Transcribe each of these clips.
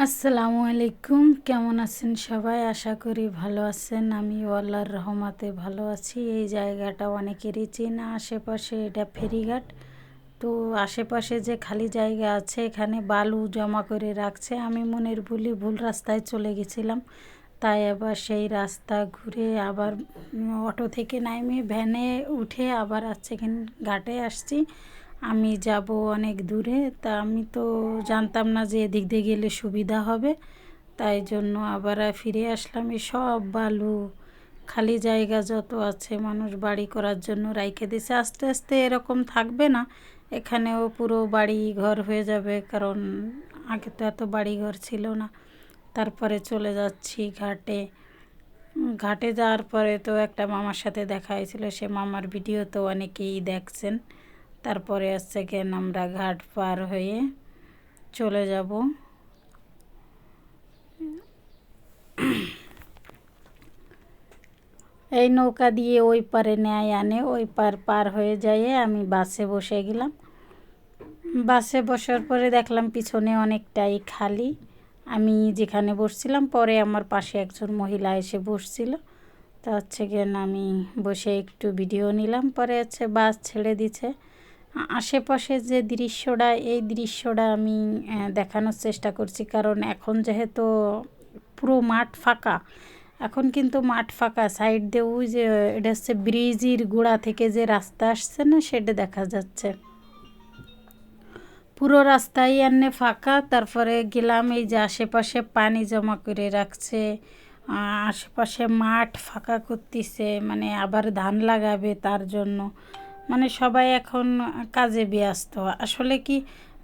আসসালামু আলাইকুম, কেমন আছেন সবাই? আশা করি ভালো আছেন। আমি আল্লাহর রহমতে ভালো আছি। এই জায়গাটা অনেকেরই চেনা, আশেপাশে এটা ফেরিঘাট। তো আশেপাশে যে খালি জায়গা আছে এখানে বালু জমা করে রাখছে। আমি মনের ভুল রাস্তায় চলে গেছিলাম, তাই আবার সেই রাস্তা ঘুরে আবার অটো থেকে নামে ভ্যানে উঠে আবার এখানে ঘাটে আসছি। আমি যাব অনেক দূরে, তা আমি তো জানতাম না যে এদিক দিয়ে গেলে সুবিধা হবে, তাই জন্য আবার ফিরে আসলাম। এই সব বালু খালি জায়গা যত আছে মানুষ বাড়ি করার জন্য রাইখে দিছে। আস্তে আস্তে এরকম থাকবে না, এখানেও পুরো বাড়ি ঘর হয়ে যাবে, কারণ আগে তো এত বাড়ি ঘর ছিল না। তারপরে চলে যাচ্ছি ঘাটে। ঘাটে যাওয়ার পরে তো একটা মামার সাথে দেখা হয়েছিল, সে মামার ভিডিও তো অনেকেই দেখছেন। তারপরে কেন আমরা ঘাট পার হয়ে চলে যাব। এই নৌকা দিয়ে ওই পারে নেয় আনে, ওই পার হয়ে যাইয়ে আমি বাসে বসে গেলাম। বাসে বসার পরে দেখলাম পিছনে অনেকটাই খালি। আমি যেখানে বসছিলাম, পরে আমার পাশে একজন মহিলা এসে বসছিল। তা কেন আমি বসে একটু ভিডিও নিলাম। পরে বাস ছেড়ে দিছে। আশেপাশে যে দৃশ্যটা, এই দৃশ্যটা আমি দেখানোর চেষ্টা করছি, কারণ এখন যেহেতু পুরো মাঠ ফাঁকা, এখন কিন্তু মাঠ ফাঁকা, সাইড দিয়ে ওই যে এটা ব্রিজের গোড়া থেকে যে রাস্তা আসছে না, সেটা দেখা যাচ্ছে। পুরো রাস্তাই এনে ফাঁকা। তারপরে গেলাম, এই যে আশেপাশে পানি জমা করে রাখছে, আশেপাশে মাঠ ফাঁকা করতেছে, মানে আবার ধান লাগাবে তার জন্য, মানে সবাই এখন কাজে ব্যস্ত। আসলে কি,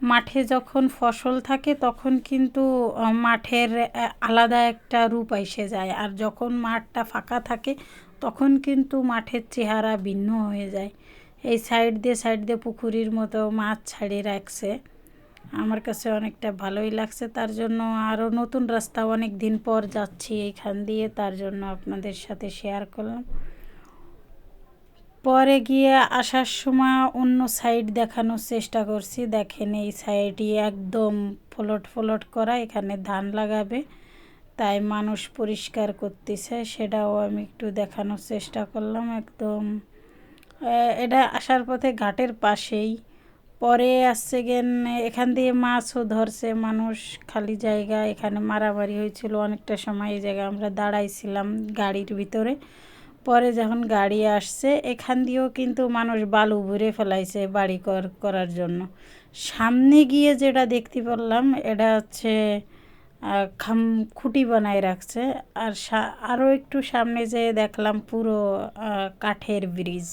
মাঠে যখন ফসল থাকে তখন কিন্তু মাঠের আলাদা একটা রূপ এসে যায়, আর যখন মাঠটা ফাঁকা থাকে তখন কিন্তু মাঠের চেহারা ভিন্ন হয়ে যায়। এই সাইড দিয়ে পুকুরির মতো মাছ ছাড়িয়ে রাখছে, আমার কাছে অনেকটা ভালোই লাগছে। তার জন্য আরও নতুন রাস্তা অনেক দিন পর যাচ্ছি এইখান দিয়ে, তার জন্য আপনাদের সাথে শেয়ার করলাম। পরে গিয়ে আসার সময় অন্য সাইড দেখানোর চেষ্টা করছি। দেখেন এই সাইডই একদম ফলট করা, এখানে ধান লাগাবে, তাই মানুষ পরিষ্কার করতেছে, সেটাও আমি একটু দেখানোর চেষ্টা করলাম। একদম এটা আসার পথে ঘাটের পাশেই। পরে গেন এখান দিয়ে মাছও ধরছে মানুষ, খালি জায়গা, এখানে মারামারি হয়েছিল অনেকটা সময়, এই জায়গায় আমরা দাঁড়াইছিলাম গাড়ির ভিতরে। পরে যখন গাড়ি আসছে, এখান দিয়েও কিন্তু মানুষ বালু ভরে ফেলাইছে বাড়ি করার জন্য। সামনে গিয়ে যেটা দেখতে পারলাম, এটা খুঁটি বানায় রাখছে। আর আরও একটু সামনে যেয়ে দেখলাম পুরো কাঠের ব্রিজ।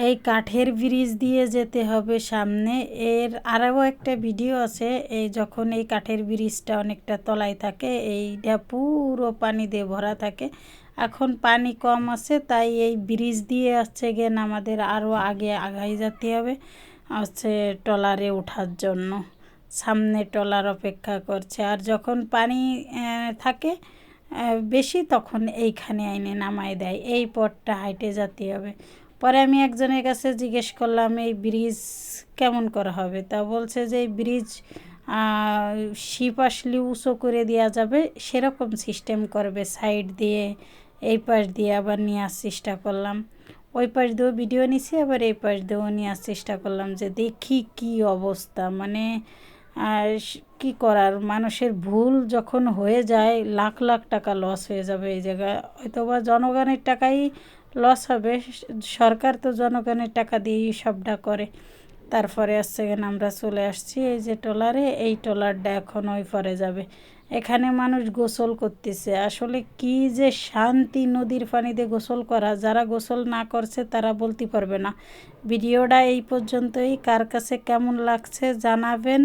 এই কাঠের ব্রিজ দিয়ে যেতে হবে সামনে। এর আরও একটা ভিডিও আছে, এই যখন এই কাঠের ব্রিজটা অনেকটা তলায় থাকে, এইটা পুরো পানি দিয়ে ভরা থাকে। এখন পানি কম আছে, তাই এই ব্রিজ দিয়ে গেন আমাদের আরও আগাই যেতে হবে ট্রলারে ওঠার জন্য। সামনে ট্রলার অপেক্ষা করছে, আর যখন পানি থাকে বেশি, তখন এইখানে আইনে নামাই দেয়। এই পথটা হাইটে যেতে হবে। পরে আমি একজনের কাছে জিজ্ঞেস করলাম এই ব্রিজ কেমন করা হবে, তা বলছে যে এই ব্রিজ শিপ আসলে উঁচু করে দেওয়া যাবে, সেরকম সিস্টেম করবে, সাইড দিয়ে এই পাশ দিয়ে আবার নেওয়ার চেষ্টা করলাম। ওই পাশ দিয়েও ভিডিও নিছি, আবার এই পাশ দিয়েও নেওয়ার চেষ্টা করলাম, যে দেখি কি অবস্থা। মানে কি করার, মানুষের ভুল যখন হয়ে যায় লাখ লাখ টাকা লস হয়ে যাবে এই জায়গায়, হয়তো বা জনগণের টাকাই লস হবে। সরকার তো জনগণের টাকা দিয়েই সবটা করে। তারপরে কেন আমরা চলে আসছি এই যে ট্রলারে, এই ট্রলারটা এখন ওই পারে যাবে। এখানে মানুষ গোসল করতেছে, আসলে কি যে শান্তি নদীর পানিতে গোসল করা, যারা গোসল না করছে তারা বলতে পারবে না। ভিডিওটা এই পর্যন্তই, কার কাছে কেমন লাগছে জানাবেন।